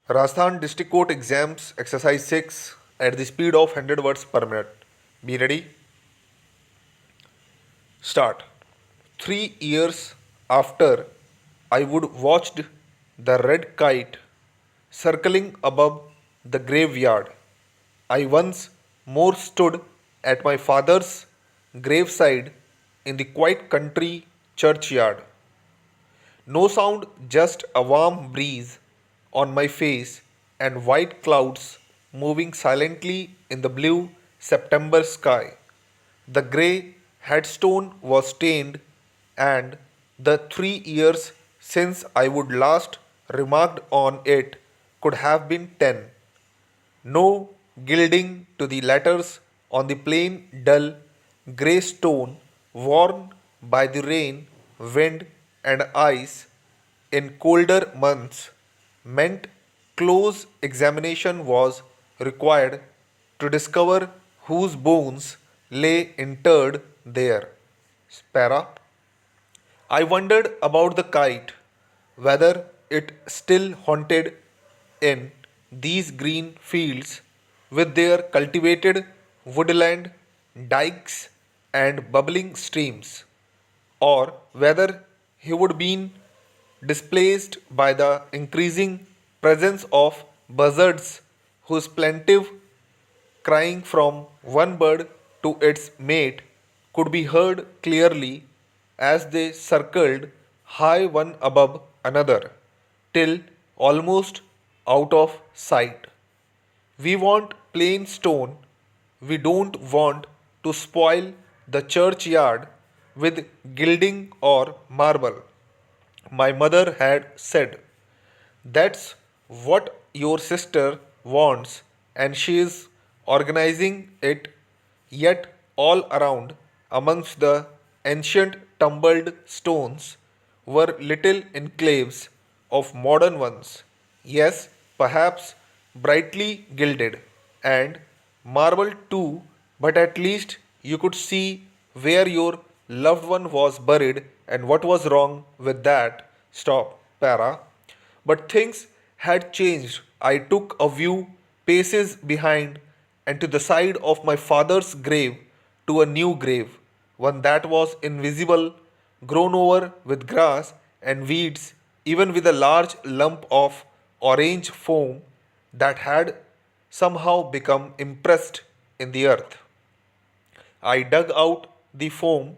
Rajasthan District Court exams exercise 6 at the speed of 100 words per minute. Be ready? Start. 3 years after I would watched the red kite circling above the graveyard, I once more stood at my father's graveside in the quiet country churchyard. No sound, just a warm breeze on my face and white clouds moving silently in the blue September sky. The grey headstone was stained, and the 3 years since I would last remarked on it could have been 10. No gilding to the letters on the plain, dull, grey stone worn by the rain, wind, and ice in colder months meant close examination was required to discover whose bones lay interred there. Para. I wondered about the kite, whether it still haunted in these green fields with their cultivated woodland, dikes, and bubbling streams, or whether he would be displaced by the increasing presence of buzzards whose plaintive crying from one bird to its mate could be heard clearly as they circled high one above another till almost out of sight. We want plain stone, we don't want to spoil the churchyard with gilding or marble. My mother had said, "That's what your sister wants, and she is organizing it." Yet, all around, amongst the ancient tumbled stones, were little enclaves of modern ones. Yes, perhaps brightly gilded and marble too, but at least you could see where your loved one was buried and what was wrong with that. Stop. Para. But things had changed. I took a few paces behind and to the side of my father's grave to a new grave, one that was invisible, grown over with grass and weeds, even with a large lump of orange foam that had somehow become impressed in the earth. I dug out the foam,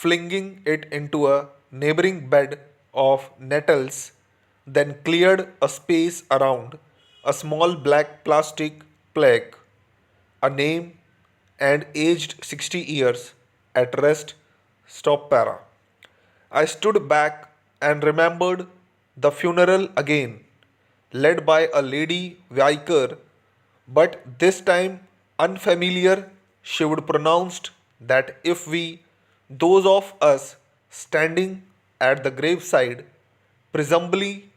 flinging it into a neighboring bed of nettles, then cleared a space around a small black plastic plaque, a name, and aged 60 years at rest. Stop. Para. I stood back and remembered the funeral again, led by a lady vicar, but this time unfamiliar. She would pronounced that if we, those of us standing at the graveside, presumably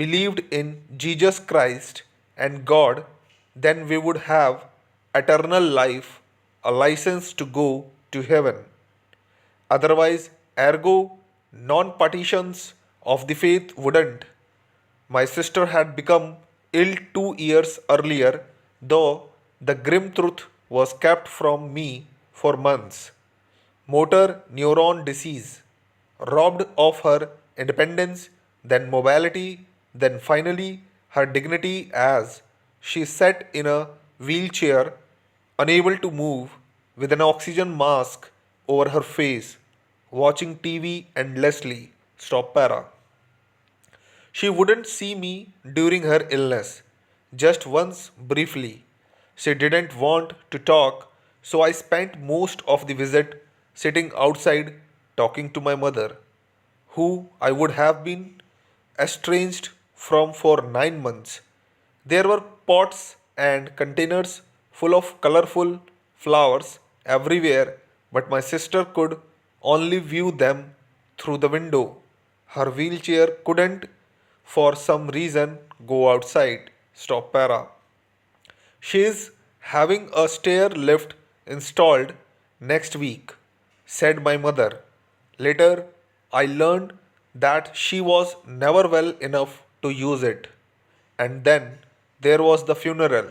believed in Jesus Christ and God, then we would have eternal life, a license to go to heaven. Otherwise, ergo, non partitions of the faith wouldn't. My sister had become ill 2 years earlier, though the grim truth was kept from me for months. Motor neuron disease, robbed of her independence, then mobility, then finally her dignity as she sat in a wheelchair, unable to move, with an oxygen mask over her face, watching TV endlessly. Stop. Para. She wouldn't see me during her illness, just once briefly. She didn't want to talk, so I spent most of the visit sitting outside talking to my mother, who I would have been estranged from for 9 months. There were pots and containers full of colorful flowers everywhere, but my sister could only view them through the window. Her wheelchair couldn't, for some reason, go outside. Stop. Para. She is having a stair lift installed next week, said my mother. Later, I learned that she was never well enough to use it. And then there was the funeral.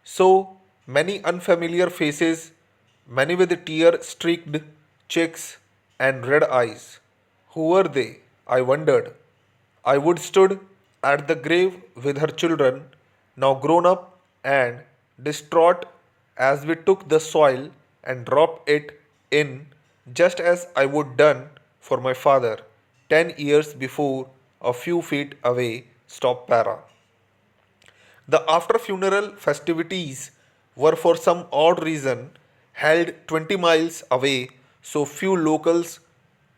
So many unfamiliar faces, many with tear streaked cheeks and red eyes. Who were they? I wondered. I would stood at the grave with her children, now grown up and distraught, as we took the soil and dropped it in, just as I would done for my father 10 years before, a few feet away. Stop para. The after funeral festivities were for some odd reason held 20 miles away, so few locals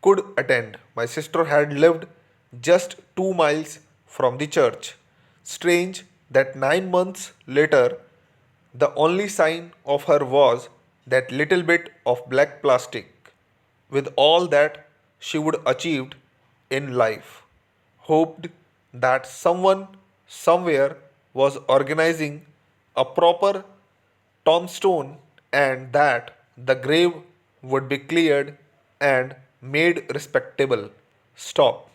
could attend. My sister had lived just 2 miles from the church. Strange that 9 months later, the only sign of her was that little bit of black plastic. With all that she would achieved in life, hoped that someone somewhere was organizing a proper tombstone and that the grave would be cleared and made respectable. Stop.